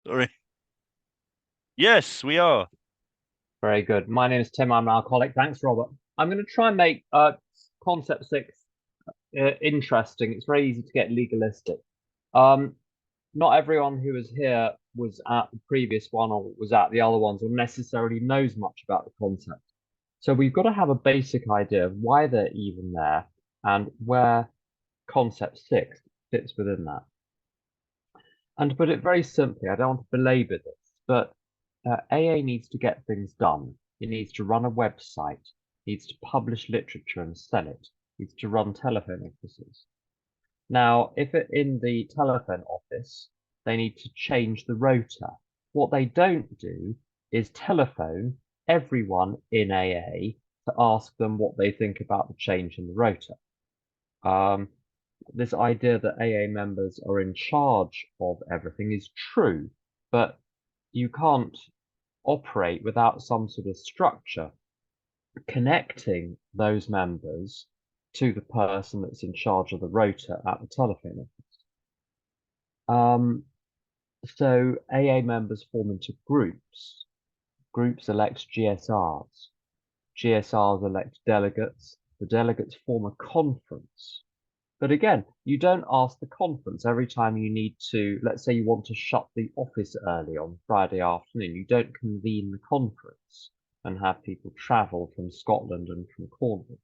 Sorry. Yes, we are. Very good. My name is Tim. I'm an alcoholic. Thanks, Robert. I'm going to try and make concept six interesting. It's very easy to get legalistic. Um, Not everyone who was here was at the previous one or was at the other ones or necessarily knows much about the concept. So we've got to have a basic idea of why they're even there and where concept six fits within that. And to put it very simply, I don't want to belabor this, but AA needs to get things done. It needs to run a website, needs to publish literature and sell it, needs to run telephone offices. Now, if it, in the telephone office, they need to change the rota. What they don't do is telephone everyone in AA to ask them what they think about the change in the rota. Um, this idea that AA members are in charge of everything is true, but you can't operate without some sort of structure connecting those members to the person that's in charge of the rota at the telephone office. So AA members form into groups. Groups elect GSRs. GSRs elect delegates. The delegates form a conference. But again, you don't ask the conference every time you need to, let's say you want to shut the office early on Friday afternoon, you don't convene the conference and have people travel from Scotland and from Cornwall.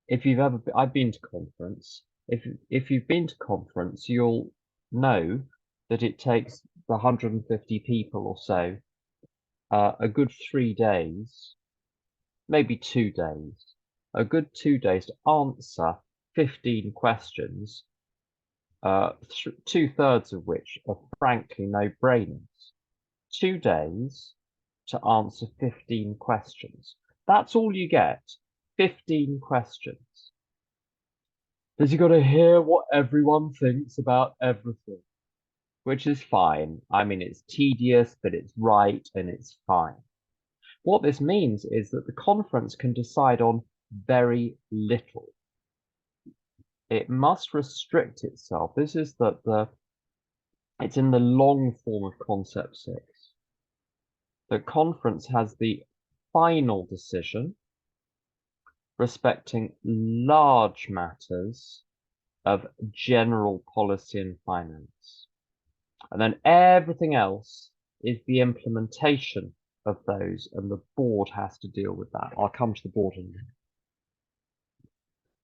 If you've ever, I've been to conference. If you've been to conference, you'll know that it takes the 150 people or so a good 3 days, maybe 2 days, a good 2 days to answer 15 questions, two-thirds of which are frankly no-brainers. 2 days to answer 15 questions. That's all you get. 15 questions. Because you got to hear what everyone thinks about everything, which is fine. I mean, it's tedious, but it's right and it's fine. What this means is that the conference can decide on very little. It must restrict itself. This is it's in the long form of concept six. The conference has the final decision respecting large matters of general policy and finance. And then everything else is the implementation of those, and the board has to deal with that. I'll come to the board in a minute.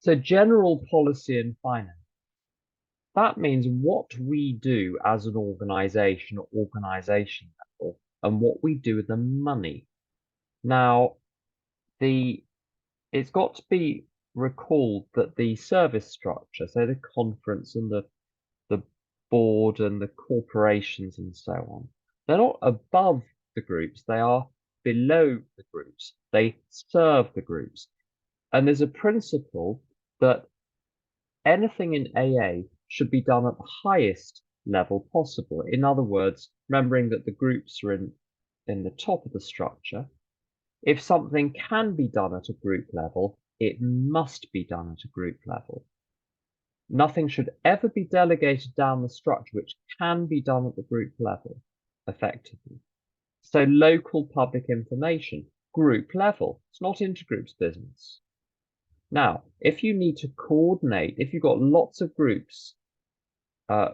So general policy and finance. That means what we do as an organization or organization level and what we do with the money. Now, it's got to be recalled that the service structure, so the conference and the board and the corporations and so on, they're not above the groups, they are below the groups. They serve the groups. And there's a principle that anything in AA should be done at the highest level possible. In other words, remembering that the groups are in the top of the structure. If something can be done at a group level, it must be done at a group level. Nothing should ever be delegated down the structure which can be done at the group level effectively. So local public information, group level, it's not intergroups business. Now, if you need to coordinate, if you've got lots of groups uh,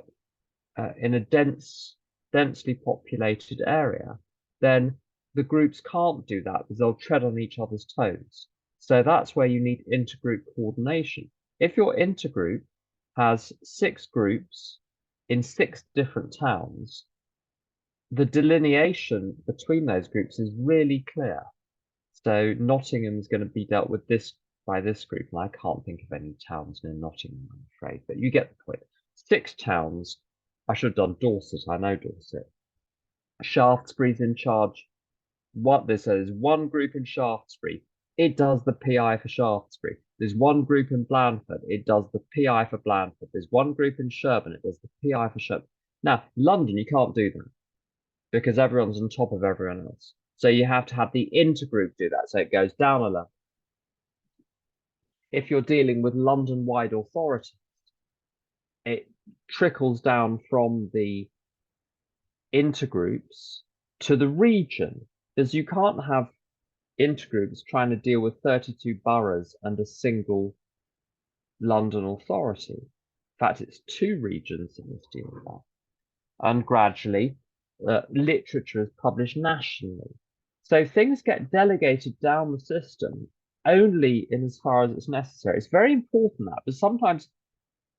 in a densely populated area, then the groups can't do that because they'll tread on each other's toes. So that's where you need intergroup coordination. If your intergroup has 6 groups in 6 different towns, the delineation between those groups is really clear. So Nottingham's going to be dealt with by this group, and I can't think of any towns near Nottingham, I'm afraid, but you get the point. 6 towns. I should have done Dorset. I know Dorset. Shaftesbury's in charge. What this is one group in Shaftesbury. It does the PI for Shaftesbury. There's one group in Blandford. It does the PI for Blandford. There's one group in Sherborne. It does the PI for Sherborne. Now, London, you can't do that because everyone's on top of everyone else. So you have to have the intergroup do that. So it goes down a level. If you're dealing with London-wide authority, it trickles down from the intergroups to the region, because you can't have intergroups trying to deal with 32 boroughs and a single London authority. In fact, it's two regions that must deal with that. And gradually, literature is published nationally. So things get delegated down the system only in as far as it's necessary. It's very important that, but sometimes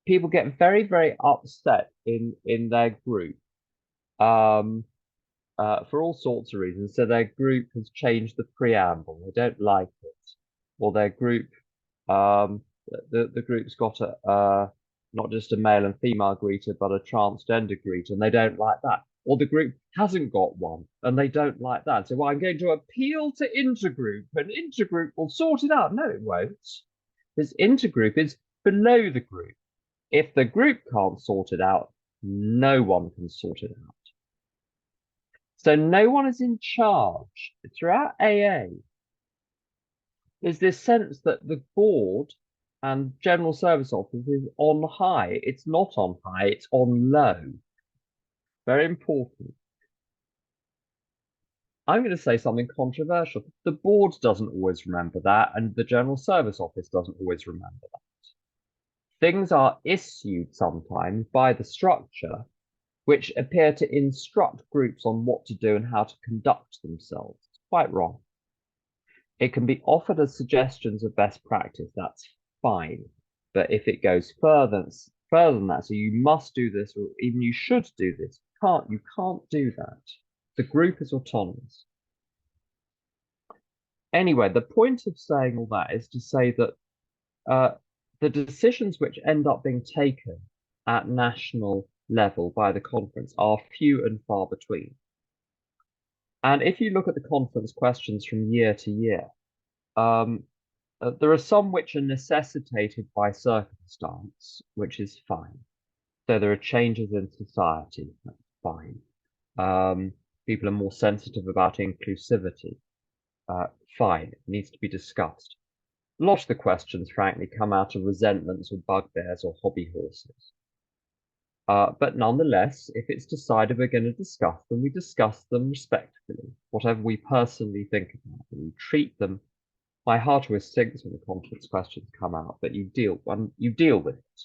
people get very, very upset in their group um, for all sorts of reasons. So their group has changed the preamble; they don't like it, or their group um, the group's got a not just a male and female greeter, but a transgender greeter, and they don't like that. Or the group hasn't got one, and they don't like that. So well, I'm going to appeal to intergroup, and intergroup will sort it out. No, it won't. This intergroup is below the group. If the group can't sort it out, no one can sort it out. So no one is in charge. Throughout AA, there's this sense that the board and general service office is on high. It's not on high, it's on low. Very important. I'm going to say something controversial. The board doesn't always remember that, and the general service office doesn't always remember that. Things are issued sometimes by the structure which appear to instruct groups on what to do and how to conduct themselves. It's quite wrong. It can be offered as suggestions of best practice, that's fine. But if it goes further than that, so you must do this, or even you should do this, you can't do that. The group is autonomous. Anyway, the point of saying all that is to say that the decisions which end up being taken at national level by the conference are few and far between. And if you look at the conference questions from year to year, there are some which are necessitated by circumstance, which is fine. So there are changes in society, that's fine. People are more sensitive about inclusivity, fine, it needs to be discussed. A lot of the questions, frankly, come out of resentments or bugbears or hobby horses. But nonetheless, if it's decided we're going to discuss them, we discuss them respectfully, whatever we personally think about them. We treat them. My heart always sinks when the conference questions come out, but you deal with it.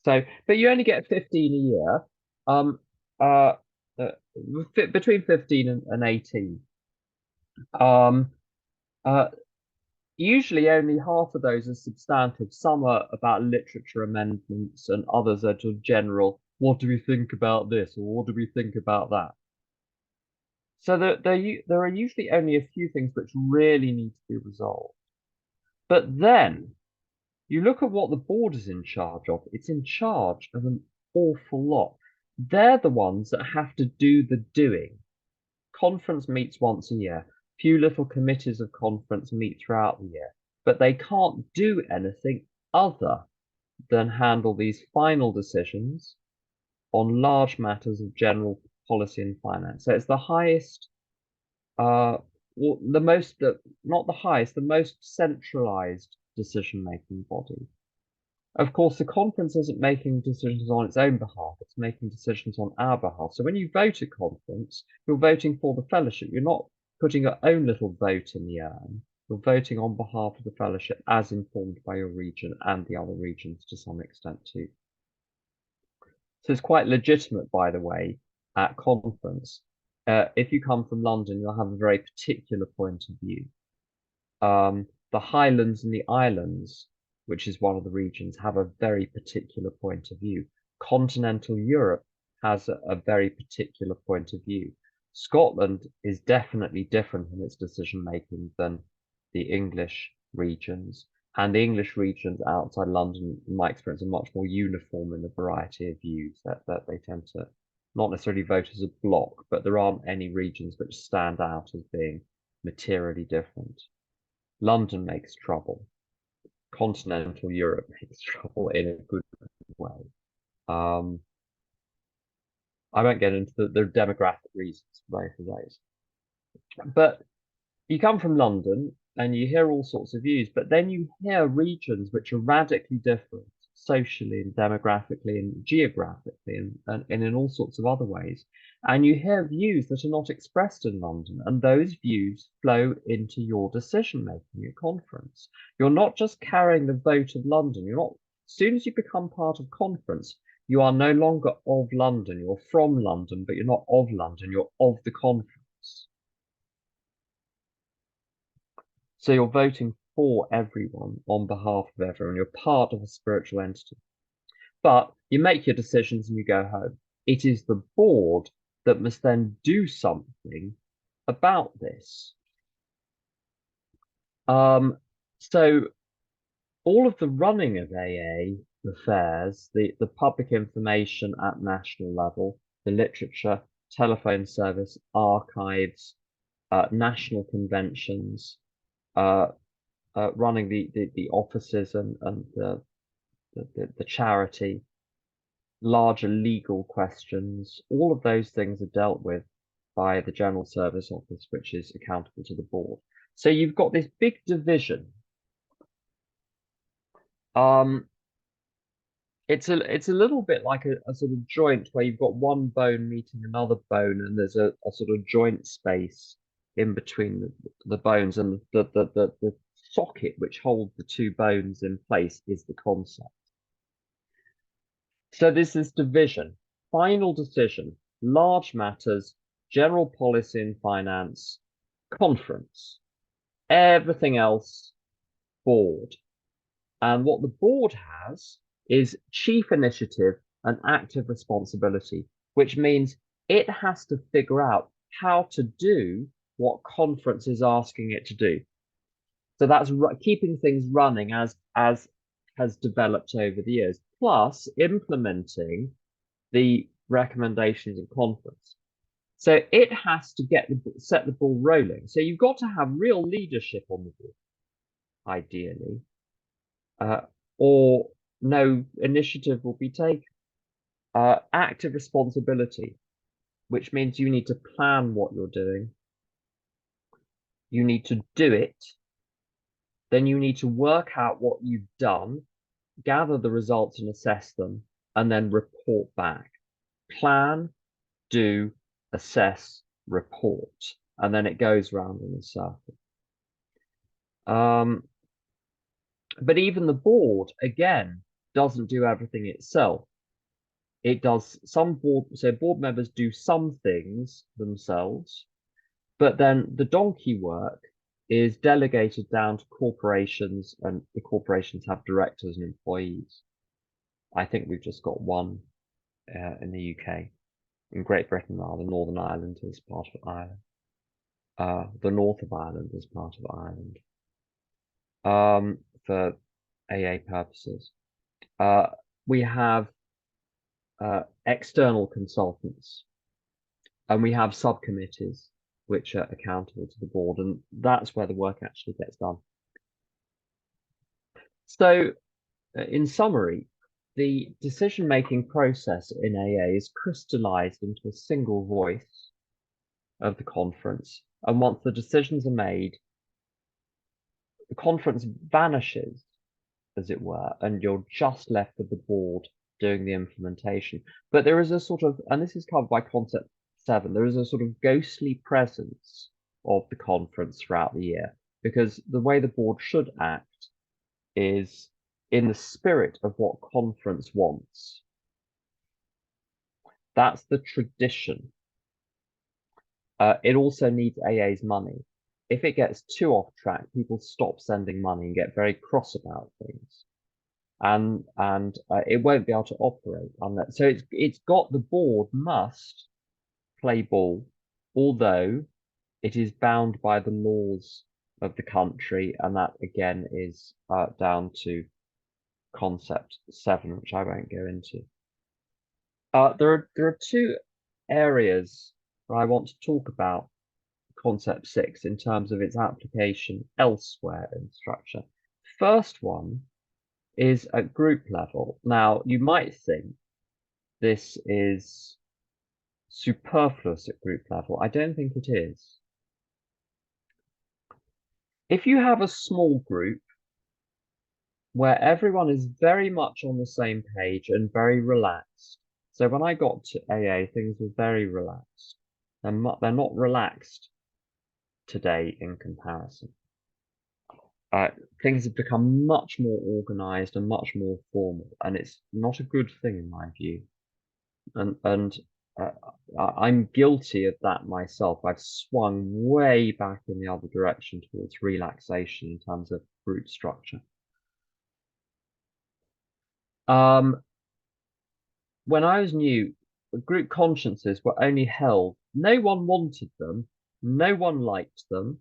So, but you only get 15 a year, um, uh, uh between 15 and 18. Um, uh, Usually only half of those are substantive. Some are about literature amendments and others are just general, what do we think about this or what do we think about that? So there are usually only a few things which really need to be resolved. But then you look at what the board is in charge of. It's in charge of an awful lot. They're the ones that have to do the doing. Conference meets once a year. Few little committees of conference meet throughout the year, but they can't do anything other than handle these final decisions on large matters of general policy and finance. So it's the highest, well, the most, not the highest, the most centralized decision-making body. Of course, the conference isn't making decisions on its own behalf, it's making decisions on our behalf. So when you vote at conference, you're voting for the fellowship. You're not putting your own little vote in the urn. You're voting on behalf of the fellowship as informed by your region and the other regions to some extent too. So it's quite legitimate, by the way, at conference. If you come from London, you'll have a very particular point of view. The Highlands and the Islands, which is one of the regions, have a very particular point of view. Continental Europe has a very particular point of view. Scotland is definitely different in its decision making than the English regions. And the English regions outside London, in my experience, are much more uniform in the variety of views that they tend to not necessarily vote as a bloc, but there aren't any regions which stand out as being materially different. London makes trouble. Continental Europe makes trouble in a good way. I won't get into the demographic reasons for both of those. But you come from London and you hear all sorts of views, but then you hear regions which are radically different. socially and demographically and geographically and in all sorts of other ways. And you hear views that are not expressed in London, and those views flow into your decision making at conference. You're not just carrying the vote of London. You're not, as soon as you become part of conference, you are no longer of London. You're from London, but you're not of London. You're of the conference. So you're voting for everyone on behalf of everyone. You're part of a spiritual entity. But you make your decisions and you go home. It is the board that must then do something about this. So all of the running of AA affairs, the public information at national level, the literature, telephone service, archives, national conventions, uh, running the offices and the charity, larger legal questions, all of those things are dealt with by the General Service Office, which is accountable to the board. So you've got this big division. It's a little bit like a sort of joint where you've got one bone meeting another bone, and there's a sort of joint space in between the bones, and the socket which holds the two bones in place is the concept. So there's this division, final decision, large matters, general policy and finance, conference, everything else, board. And what the board has is chief initiative and active responsibility, which means it has to figure out how to do what conference is asking it to do. So that's keeping things running as has developed over the years, plus implementing the recommendations of conference. So it has to set the ball rolling. So you've got to have real leadership on the board, ideally, or no initiative will be taken. Active responsibility, which means you need to plan what you're doing. You need to do it. Then you need to work out what you've done, gather the results and assess them, and then report back. Plan, do, assess, report, and then it goes round in a circle. But even the board, again, doesn't do everything itself. It does some board members do some things themselves, but then the donkey work is delegated down to corporations, and the corporations have directors and employees. I think we've just got one in the UK. In Great Britain, rather, Northern Ireland is part of Ireland. The north of Ireland is part of Ireland. For AA purposes. We have external consultants, and we have subcommittees which are accountable to the board, and that's where the work actually gets done. So, in summary, the decision-making process in AA is crystallized into a single voice of the conference, and once the decisions are made, the conference vanishes, as it were, and you're just left with the board doing the implementation. But there is a sort of, and this is covered by concept 7, there is a sort of ghostly presence of the conference throughout the year, because the way the board should act is in the spirit of what conference wants. That's the tradition. It also needs AA's money. If it gets too off track, people stop sending money and get very cross about things, and it won't be able to operate unless. So it's got, the board must play ball, although it is bound by the laws of the country, and that again is down to concept 7, which I won't go into. There are two areas where I want to talk about concept 6 in terms of its application elsewhere in structure. First one is at group level. Now, you might think this is superfluous at group level. I don't think it is. If you have a small group, where everyone is very much on the same page and very relaxed. So when I got to AA, things were very relaxed. They're not relaxed today in comparison. Uh, Things have become much more organized and much more formal, and it's not a good thing in my view. And uh, I'm guilty of that myself. I've swung way back in the other direction towards relaxation in terms of group structure. Um, when I was new, group consciences were only held. No one wanted them, no one liked them,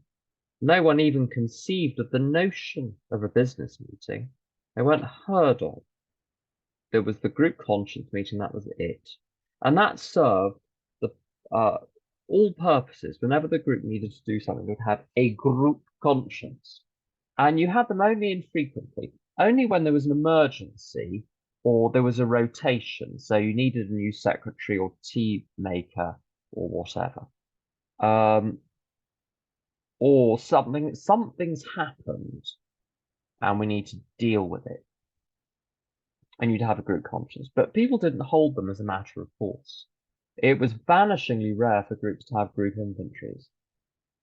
no one even conceived of the notion of a business meeting. They weren't heard of. There was the group conscience meeting, that was it. And that served the uh, all purposes. Whenever the group needed to do something, it would have a group conscience. And you had them only infrequently, only when there was an emergency or there was a rotation. So you needed a new secretary or tea maker or whatever. Um, or something's happened and we need to deal with it. And you'd have a group conscience. But people didn't hold them as a matter of course. It was vanishingly rare for groups to have group inventories.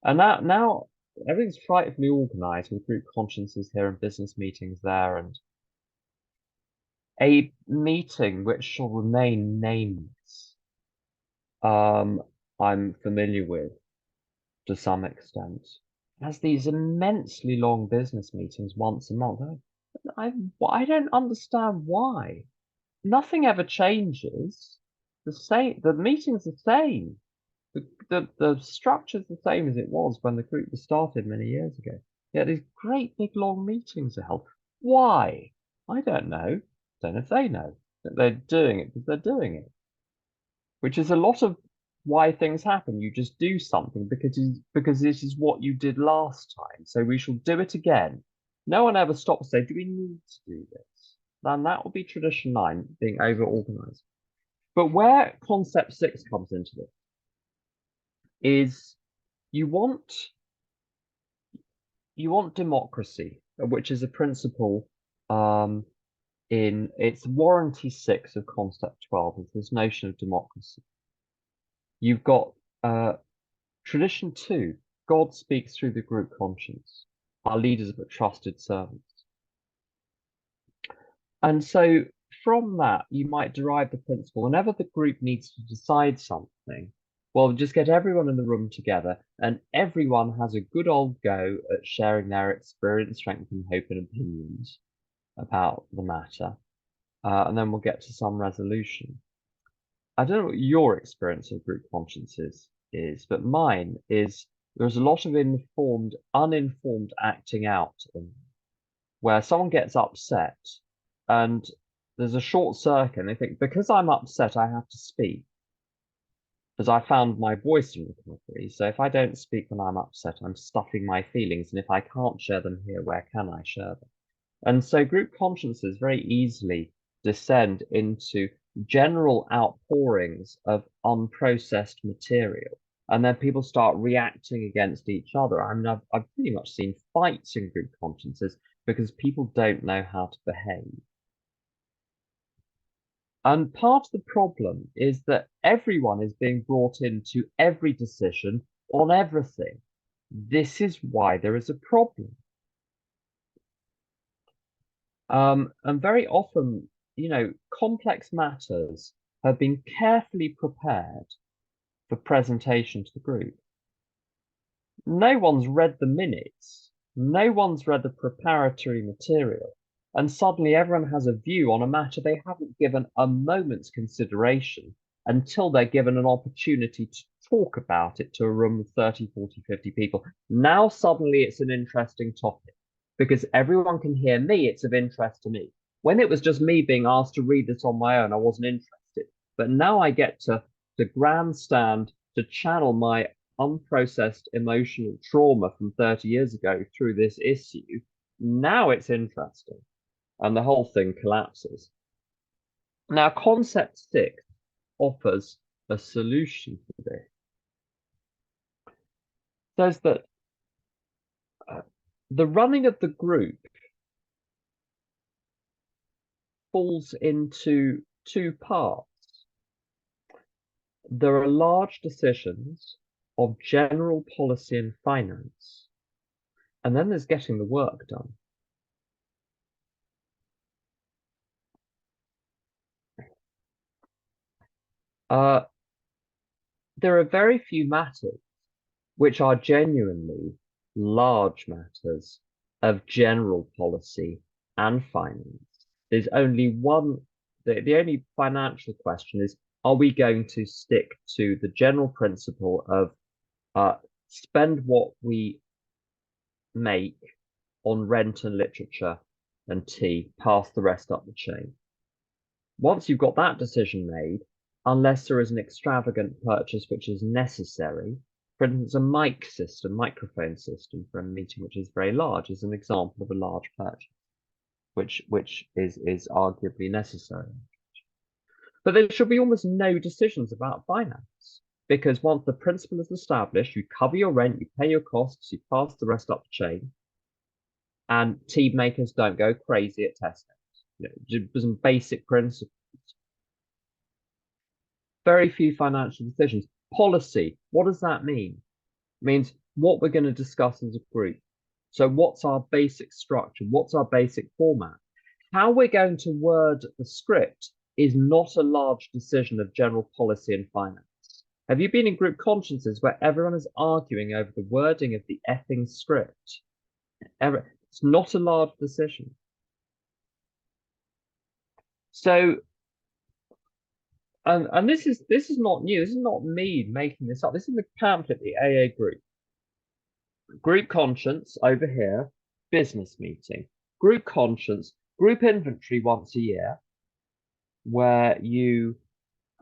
And now everything's frightfully organized with group consciences here and business meetings there, and a meeting which shall remain nameless, um, I'm familiar with to some extent, has these immensely long business meetings once a month. I don't understand why. Nothing ever changes. The meeting's the same. The structure's the same as it was when the group was started many years ago. Yet these great big long meetings are held. Why? I don't know. Don't know if they know that they're doing it because they're doing it, which is a lot of why things happen. You just do something because this is what you did last time, so we shall do it again. No one ever stops to say, do we need to do this? Then that will be tradition nine, being over organized. But where concept six comes into this is you want you want democracy, which is a principle um, in it's warranty six of concept 12 is this notion of democracy. You've got tradition two, God speaks through the group conscience. Our leaders are but trusted servants. And so from that, you might derive the principle whenever the group needs to decide something, well, just get everyone in the room together and everyone has a good old go at sharing their experience, strength, and hope and opinions about the matter. And then we'll get to some resolution. I don't know what your experience of group consciences is, but mine is there's a lot of informed, uninformed acting out where someone gets upset and there's a short circuit and they think, because I'm upset, I have to speak. Because I found my voice in recovery. So if I don't speak when I'm upset, I'm stuffing my feelings. And if I can't share them here, where can I share them? And so group consciences very easily descend into general outpourings of unprocessed material. And then people start reacting against each other. I mean, I've pretty much seen fights in group consciences because people don't know how to behave. And part of the problem is that everyone is being brought into every decision on everything. This is why there is a problem. And very often, complex matters have been carefully prepared for presentation to the group. No one's read the minutes. No one's read the preparatory material. And suddenly everyone has a view on a matter they haven't given a moment's consideration until they're given an opportunity to talk about it to a room of 30, 40, 50 people. Now suddenly it's an interesting topic because everyone can hear me. It's of interest to me. When it was just me being asked to read this on my own, I wasn't interested. But now I get to grandstand, to channel my unprocessed emotional trauma from 30 years ago through this issue. Now it's interesting. And the whole thing collapses. Now, concept six offers a solution to this. Says that the running of the group falls into two parts. There are large decisions of general policy and finance, and then there's getting the work done. Uh, there are very few matters which are genuinely large matters of general policy and finance. There's only one, the only financial question is, are we going to stick to the general principle of spend what we make on rent and literature and tea, pass the rest up the chain? Once you've got that decision made, unless there is an extravagant purchase which is necessary, for instance, a microphone system for a meeting which is very large is an example of a large purchase, which is arguably necessary. But there should be almost no decisions about finance, because once the principle is established, you cover your rent, you pay your costs, you pass the rest up the chain, and tea makers don't go crazy at testing. Some basic principles. Very few financial decisions. Policy, what does that mean? It means what we're going to discuss as a group. So what's our basic structure? What's our basic format? How we're going to word the script is not a large decision of general policy and finance. Have you been in group consciences where everyone is arguing over the wording of the effing script? It's not a large decision. So, and this is not new. This is not me making this up. This is the pamphlet, the AA group. Group conscience over here, business meeting. Group conscience, group inventory once a year, where you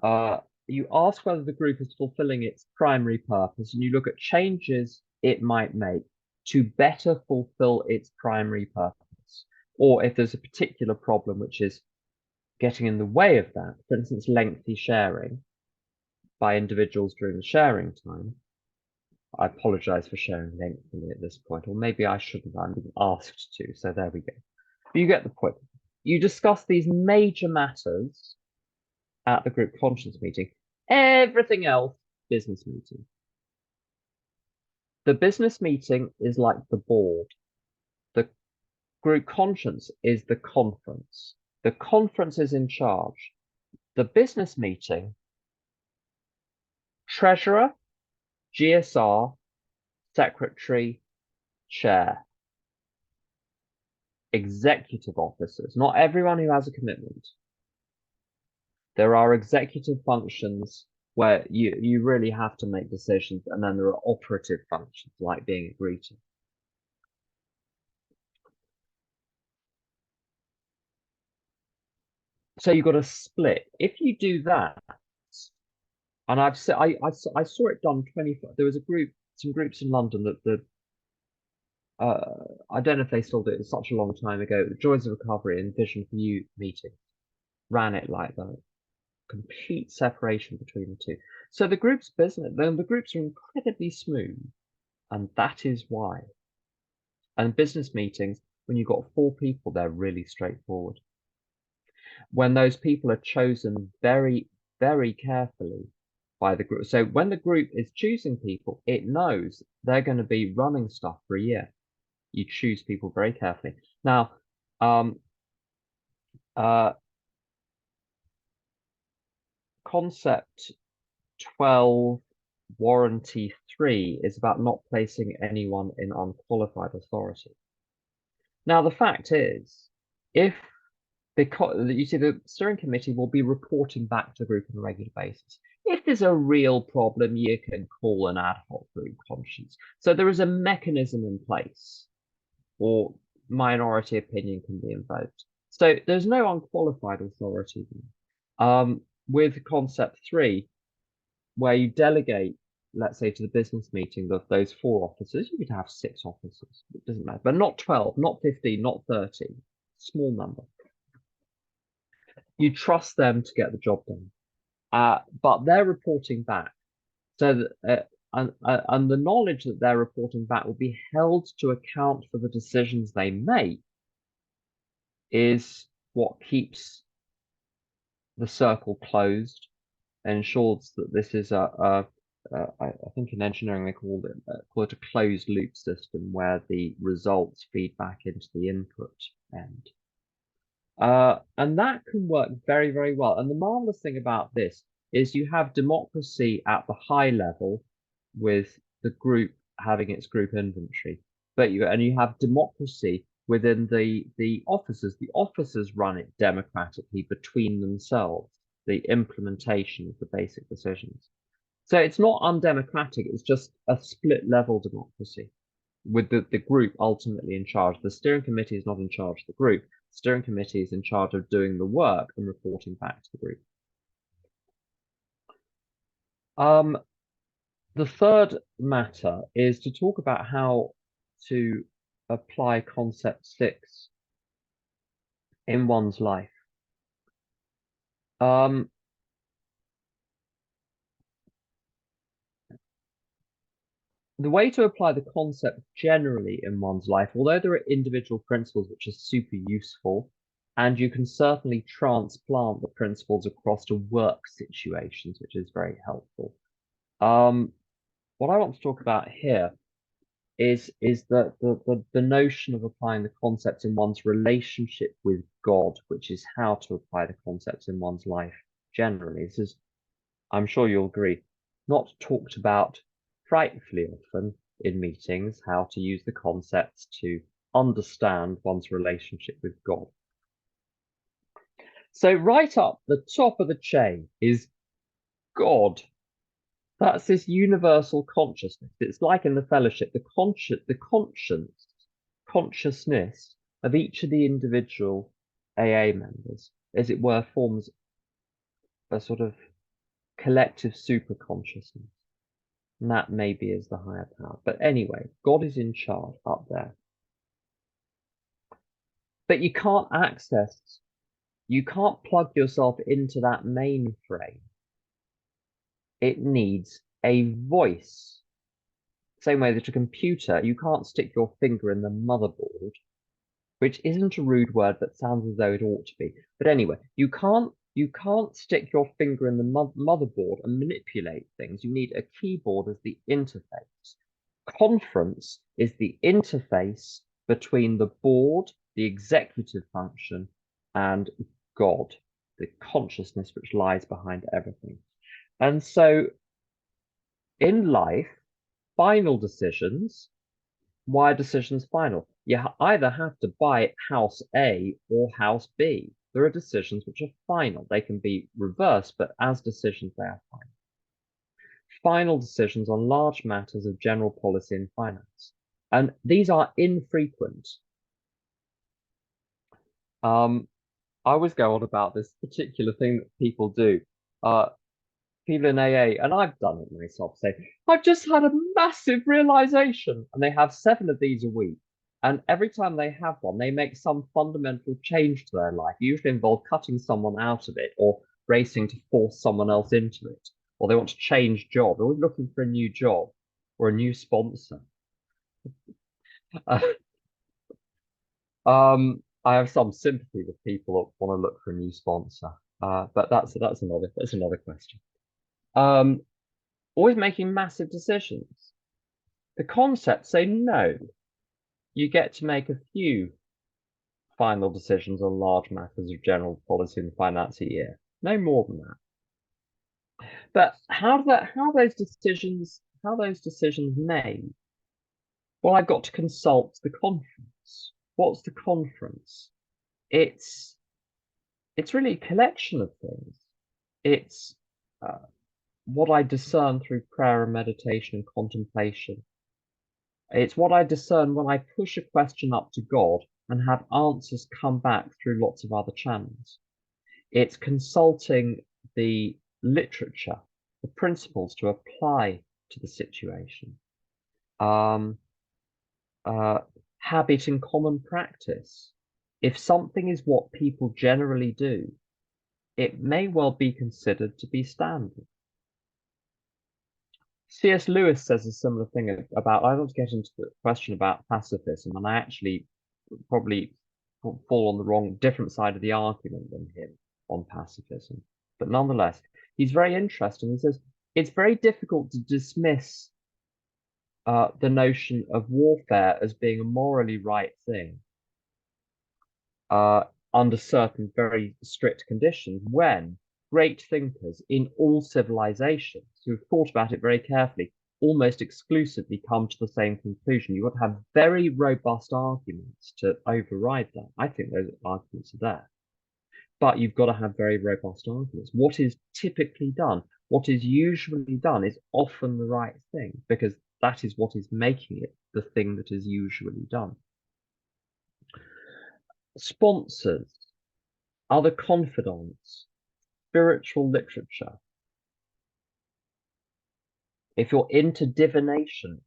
ask whether the group is fulfilling its primary purpose, and you look at changes it might make to better fulfill its primary purpose, or if there's a particular problem which is getting in the way of that, for instance, lengthy sharing by individuals during the sharing time. I apologize for sharing lengthily at this point, or maybe I shouldn't. I'm being asked to, so there we go. But you get the point. You discuss these major matters at the group conscience meeting. Everything else, business meeting. The business meeting is like the board. The group conscience is the conference. The conference is in charge. The business meeting, treasurer, GSR, secretary, chair, executive officers, not everyone who has a commitment. There are executive functions where you really have to make decisions, and then there are operative functions like being agreed to. So you've got a split. If you do that, and I saw it done 25. There was some groups in London that I don't know if they still do it. It's such a long time ago. The Joys of Recovery and Vision for You meeting ran it like that. Complete separation between the two. So the groups business, then the groups are incredibly smooth, and that is why. And business meetings, when you've got 4 people, they're really straightforward. When those people are chosen very, very carefully by the group. So when the group is choosing people, it knows they're going to be running stuff for a year. You choose people very carefully. Now, concept 12, warranty 3 is about not placing anyone in unqualified authority. Now, the fact is, because you see, the steering committee will be reporting back to the group on a regular basis. If there's a real problem, you can call an ad hoc group conscience. So there is a mechanism in place, or minority opinion can be invoked. So there's no unqualified authority. With concept 3, where you delegate, let's say, to the business meeting of those 4 officers, you could have 6 officers. It doesn't matter, but not 12, not 15, not 30. Small number. You trust them to get the job done, but they're reporting back. So that, and the knowledge that they're reporting back will be held to account for the decisions they make is what keeps the circle closed, ensures that this is I think in engineering they call it a closed loop system where the results feed back into the input end. And that can work very, very well. And the marvelous thing about this is you have democracy at the high level with the group having its group inventory, and you have democracy within the officers. The officers run it democratically between themselves, the implementation of the basic decisions. So it's not undemocratic, it's just a split level democracy with the group ultimately in charge. The steering committee is not in charge of the group. The steering committee is in charge of doing the work and reporting back to the group. The third matter is to talk about how to apply concept 6 in one's life. Um, the way to apply the concept generally in one's life, although there are individual principles which are super useful, and you can certainly transplant the principles across to work situations, which is very helpful. What I want to talk about here is the notion of applying the concepts in one's relationship with God, which is how to apply the concepts in one's life generally. This is, I'm sure you'll agree, not talked about frightfully often in meetings, how to use the concepts to understand one's relationship with God. So right up the top of the chain is God. That's this universal consciousness. It's like in the fellowship, consciousness of each of the individual AA members, as it were, forms a sort of collective super consciousness. And that maybe is the higher power. But anyway, God is in charge up there. But you can't plug yourself into that mainframe. It needs a voice. Same way that a computer, you can't stick your finger in the motherboard, which isn't a rude word, but sounds as though it ought to be. But anyway, you can't stick your finger in the motherboard and manipulate things. You need a keyboard as the interface. Conference is the interface between the board, the executive function, and God, the consciousness which lies behind everything. And so in life, final decisions, why are decisions final? You either have to buy house A or house B. There are decisions which are final. They can be reversed, but as decisions, they are final. Final decisions on large matters of general policy and finance. And these are infrequent. I always go on about this particular thing that people do. People in AA, and I've done it myself, say, I've just had a massive realization. And they have 7 of these a week. And every time they have one, they make some fundamental change to their life, usually involve cutting someone out of it or racing to force someone else into it. Or they want to change job. They're always looking for a new job or a new sponsor. I have some sympathy with people that want to look for a new sponsor. But that's another question. Always making massive decisions. The concepts say no. You get to make a few final decisions on large matters of general policy and finance a year. No more than that. But how those decisions made? Well, I've got to consult the conference. What's the conference? It's really a collection of things. It's what I discern through prayer and meditation and contemplation. It's what I discern when I push a question up to God and have answers come back through lots of other channels. It's consulting the literature, the principles to apply to the situation. Habit and common practice. If something is what people generally do, it may well be considered to be standard. C.S. Lewis says a similar thing about, I don't want to get into the question about pacifism, and I actually probably fall on the wrong, different side of the argument than him on pacifism. But nonetheless, he's very interesting. He says it's very difficult to dismiss the notion of warfare as being a morally right thing uh, under certain very strict conditions when great thinkers in all civilizations who've thought about it very carefully almost exclusively come to the same conclusion. You've got to have very robust arguments to override that. I think those arguments are there. But you've got to have very robust arguments. What is typically done, what is usually done, is often the right thing because that is what is making it the thing that is usually done. Sponsors, other confidants, spiritual literature. If you're into divination,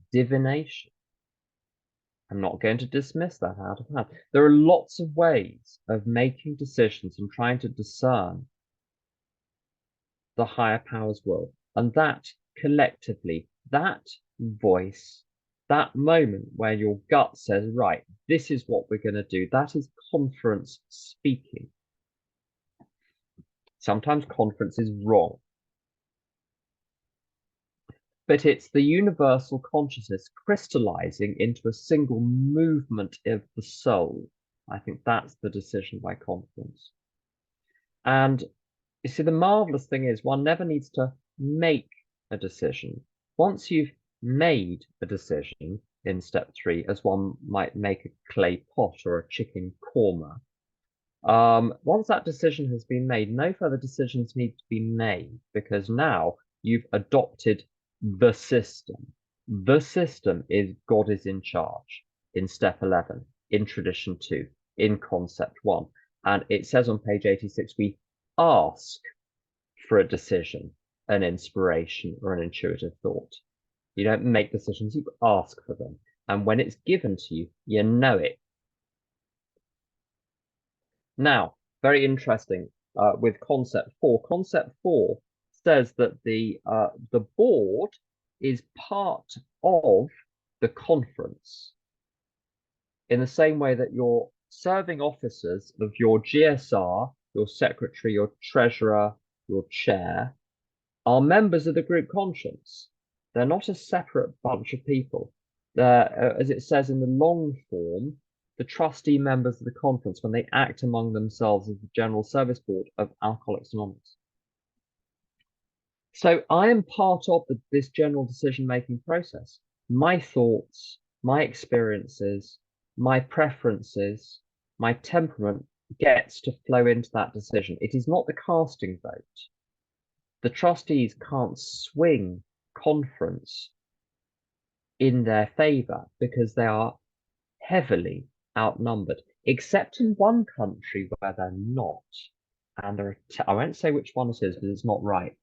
I'm not going to dismiss that out of hand. There are lots of ways of making decisions and trying to discern the higher powers will. And that collectively, that voice, that moment where your gut says, right, this is what we're going to do, that is conference speaking. Sometimes conference is wrong. But it's the universal consciousness crystallizing into a single movement of the soul. I think that's the decision by conference. And you see, the marvelous thing is one never needs to make a decision. Once you've made a decision in step 3, as one might make a clay pot or a chicken korma, once that decision has been made, no further decisions need to be made because now you've adopted the system. The system is God is in charge in step 11, in tradition 2, in concept 1. And it says on page 86, we ask for a decision, an inspiration, or an intuitive thought. You don't make decisions, you ask for them. And when it's given to you, you know it. Now, very interesting with concept 4. Concept 4 says that the board is part of the conference in the same way that your serving officers of your GSR, your secretary, your treasurer, your chair, are members of the group conscience. They're not a separate bunch of people. They're, as it says in the long form, the trustee members of the conference when they act among themselves as the General Service Board of Alcoholics Anonymous. So I am part of this general decision-making process. My thoughts, my experiences, my preferences, my temperament gets to flow into that decision. It is not the casting vote. The trustees can't swing conference in their favor because they are heavily outnumbered, except in one country where they're not. And there are I won't say which one it is because it's not right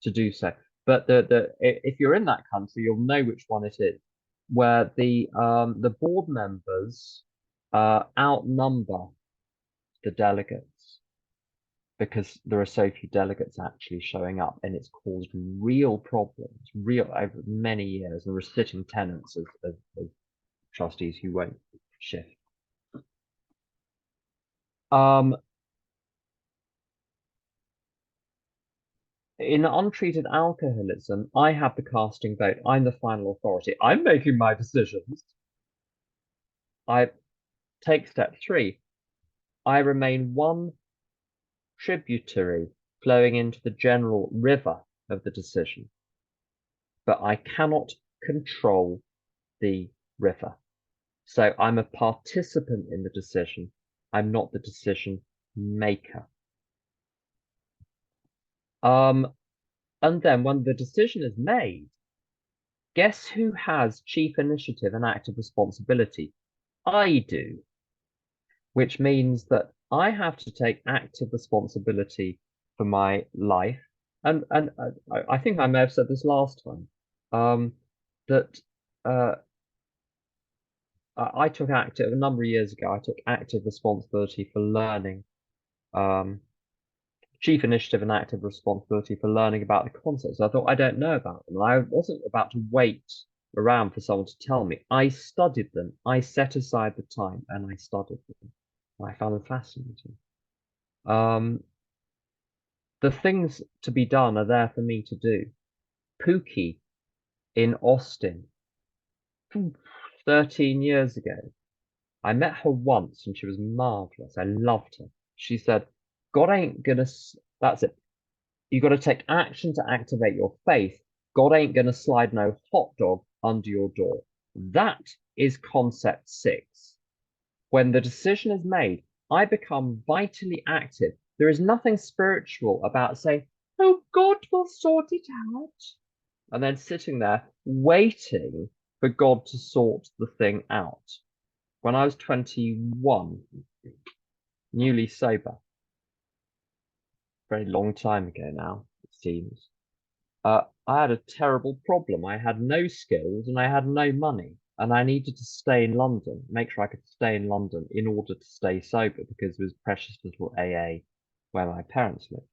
to do so. But if you're in that country, you'll know which one it is, where the board members outnumber the delegates because there are so few delegates actually showing up, and it's caused real problems, real over many years. There are sitting tenants of trustees who won't shift. In untreated alcoholism, I have the casting vote. I'm the final authority. I'm making my decisions. I take step 3. I remain one tributary flowing into the general river of the decision, but I cannot control the river. So I'm a participant in the decision. I'm not the decision maker. And then when the decision is made, guess who has chief initiative and active responsibility? I do, which means that I have to take active responsibility for my life. And I think I may have said this last time, that I took a number of years ago, I took active responsibility for learning, chief initiative and active responsibility for learning about the concepts. I thought I don't know about them. I wasn't about to wait around for someone to tell me. I studied them. I set aside the time and I studied them. I found them fascinating. Um, the things to be done are there for me to do. Pookie in Austin, 13 years ago. I met her once and she was marvelous. I loved her. She said, God ain't gonna, that's it. You got to take action to activate your faith. God ain't gonna slide no hot dog under your door. That is concept 6. When the decision is made, I become vitally active. There is nothing spiritual about saying, oh, God will sort it out, and then sitting there waiting for God to sort the thing out. When I was 21, newly sober, very long time ago now, it seems, I had a terrible problem. I had no skills and I had no money. And I needed to stay in London, make sure I could stay in London in order to stay sober because there was precious little AA where my parents lived.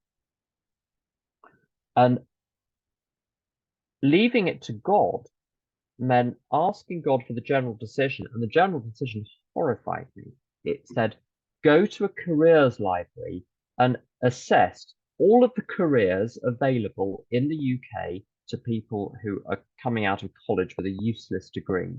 And leaving it to God meant asking God for the general decision. And the general decision horrified me. It said, go to a careers library and assess all of the careers available in the UK to people who are coming out of college with a useless degree.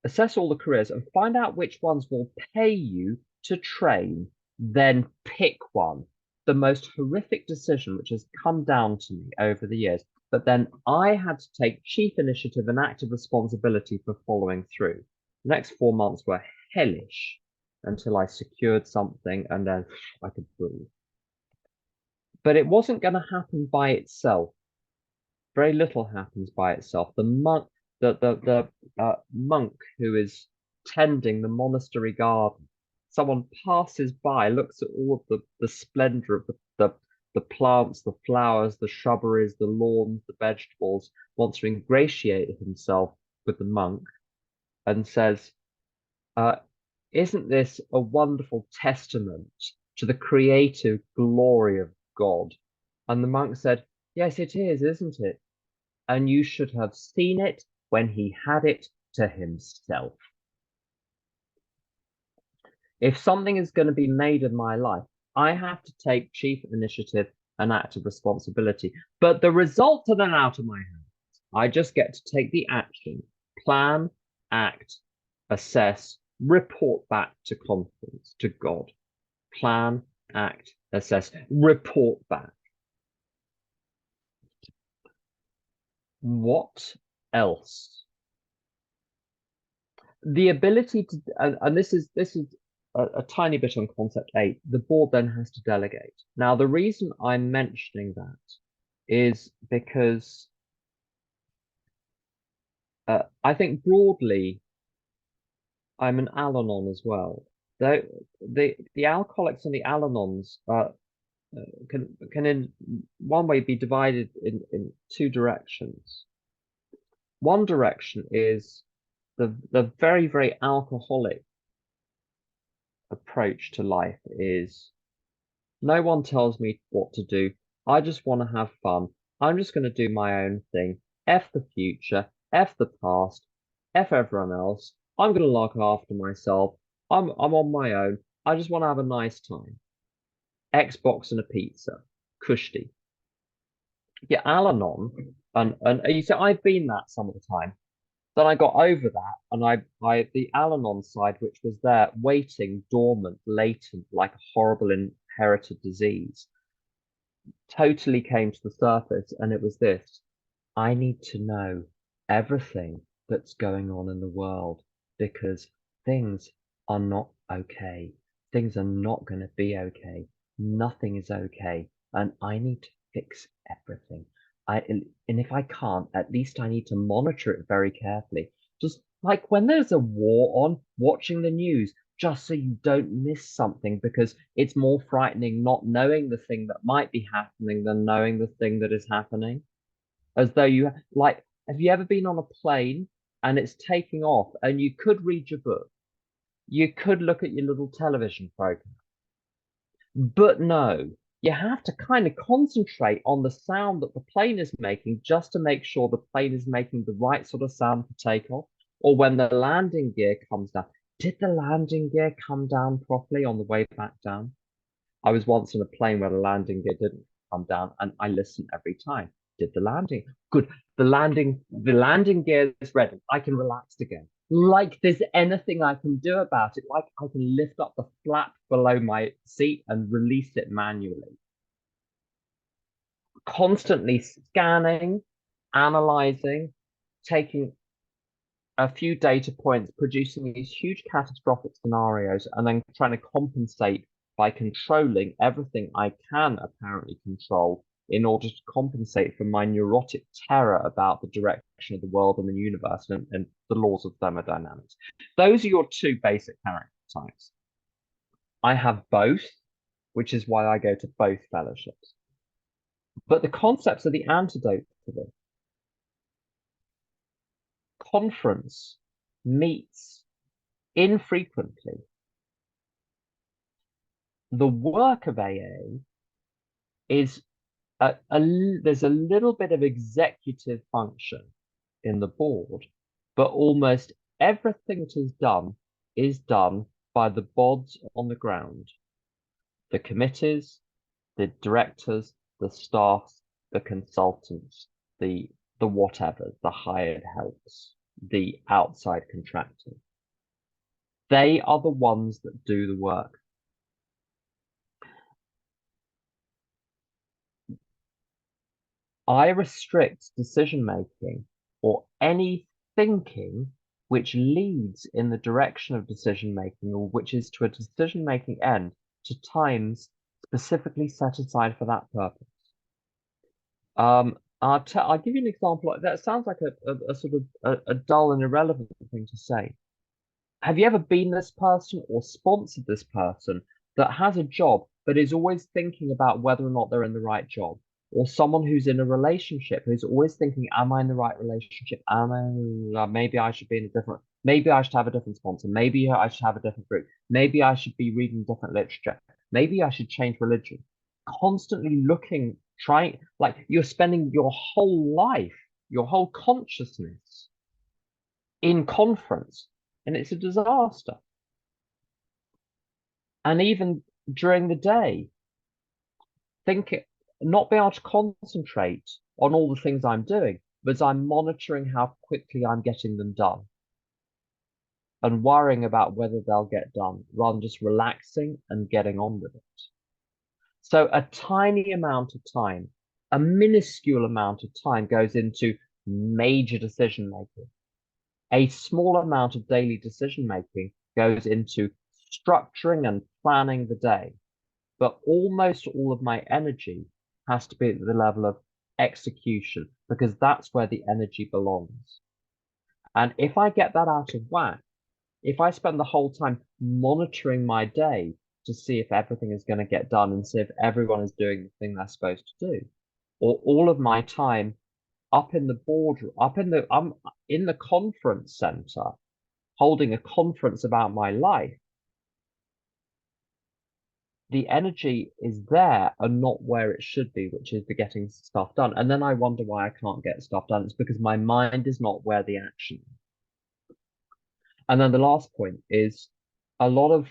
Assess all the careers and find out which ones will pay you to train, then pick one. The most horrific decision which has come down to me over the years. But then I had to take chief initiative and active responsibility for following through. The next 4 months were hellish until I secured something and then I could breathe. But it wasn't going to happen by itself. Very little happens by itself. The monk who is tending the monastery garden, someone passes by, looks at all of the splendor of the plants, the flowers, the shrubberies, the lawns, the vegetables, wants to ingratiate himself with the monk and says, uh, isn't this a wonderful testament to the creative glory of God? And the monk said, yes, it is, isn't it? And you should have seen it when he had it to himself. If something is going to be made of my life, I have to take chief initiative and active responsibility. But the results are then out of my hands. I just get to take the action, plan, act, assess, report back to conference, to God. Plan, act, assess, report back. What else? The ability to, and this is a tiny bit on concept 8. The board then has to delegate. Now, the reason I'm mentioning that is because I think broadly I'm an Al-Anon as well. The alcoholics and the Al-Anons can in one way be divided in two directions. One direction is the very, very alcoholic approach to life is no one tells me what to do. I just want to have fun. I'm just going to do my own thing. F the future, F the past, F everyone else. I'm going to look after myself. I'm on my own. I just want to have a nice time. Xbox and a pizza. Kushti. Yeah, Al-Anon, and you say I've been that some of the time. Then I got over that, and I the Al-Anon side, which was there, waiting, dormant, latent, like a horrible inherited disease, totally came to the surface, and it was this: I need to know everything that's going on in the world because things are not okay. Things are not going to be okay. Nothing is okay, and I need to fix everything. And if I can't, at least I need to monitor it very carefully. Just like when there's a war on, watching the news, just so you don't miss something, because it's more frightening not knowing the thing that might be happening than knowing the thing that is happening. As though you like, have you ever been on a plane and it's taking off and you could read your book, you could look at your little television program, but no, you have to kind of concentrate on the sound that the plane is making just to make sure the plane is making the right sort of sound for takeoff, or when the landing gear comes down. Did the landing gear come down properly on the way back down? I was once in a plane where the landing gear didn't come down, and I listened every time. Did the landing? Good. The landing gear is ready. I can relax again. Like there's anything I can do about it. Like I can lift up the flap below my seat and release it manually. Constantly scanning, analyzing, taking a few data points, producing these huge catastrophic scenarios, and then trying to compensate by controlling everything I can apparently control in order to compensate for my neurotic terror about the direction of the world and the universe and the laws of thermodynamics. Those are your two basic character types. I have both, which is why I go to both fellowships. But the concepts are the antidote to this. Conference meets infrequently. The work of AA is there's a little bit of executive function in the board, but almost everything that is done by the bods on the ground, the committees, the directors, the staffs, the consultants, the whatever, the hired helps, the outside contractors. They are the ones that do the work. I restrict decision making or any thinking which leads in the direction of decision making or which is to a decision making end to times specifically set aside for that purpose. I'll give you an example. That sounds like a sort of a dull and irrelevant thing to say. Have you ever been this person or sponsored this person that has a job but is always thinking about whether or not they're in the right job? Or someone who's in a relationship who's always thinking, am I in the right relationship? Maybe I should be in a different, maybe I should have a different sponsor. Maybe I should have a different group. Maybe I should be reading different literature. Maybe I should change religion. Constantly looking, trying, like you're spending your whole life, your whole consciousness in conference, and it's a disaster. And even during the day, thinking, not being able to concentrate on all the things I'm doing, but I'm monitoring how quickly I'm getting them done and worrying about whether they'll get done rather than just relaxing and getting on with it. So a tiny amount of time, a minuscule amount of time goes into major decision making. A small amount of daily decision making goes into structuring and planning the day. But almost all of my energy has to be at the level of execution because that's where the energy belongs. And if I get that out of whack, if I spend the whole time monitoring my day to see if everything is going to get done and see if everyone is doing the thing they're supposed to do, or all of my time up in the boardroom, I'm in the conference center, holding a conference about my life, the energy is there and not where it should be, which is the getting stuff done. And then I wonder why I can't get stuff done. It's because my mind is not where the action is. And then the last point is a lot of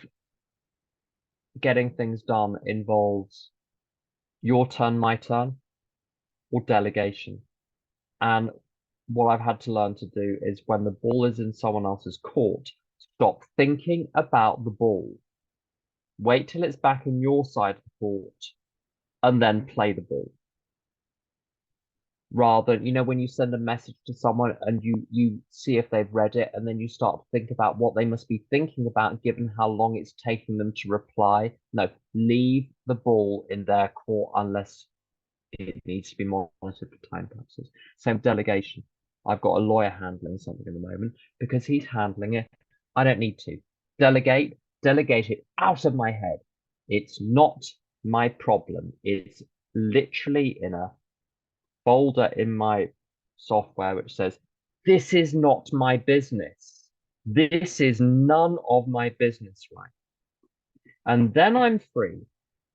getting things done involves your turn, my turn, or delegation. And what I've had to learn to do is when the ball is in someone else's court, stop thinking about the ball. Wait till it's back in your side of the court and then play the ball. Rather, when you send a message to someone and you see if they've read it, and then you start to think about what they must be thinking about given how long it's taking them to reply. No, leave the ball in their court unless it needs to be monitored for time purposes. Same delegation. I've got a lawyer handling something at the moment because he's handling it. I don't need to. Delegate it out of my head. It's not my problem. It's literally in a folder in my software which says, this is not my business. This is none of my business, right? And then I'm free.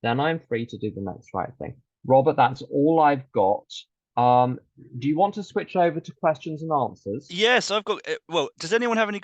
Then I'm free to do the next right thing. Robert, that's all I've got. Do you want to switch over to questions and answers? Yes, I've got. Well, does anyone have any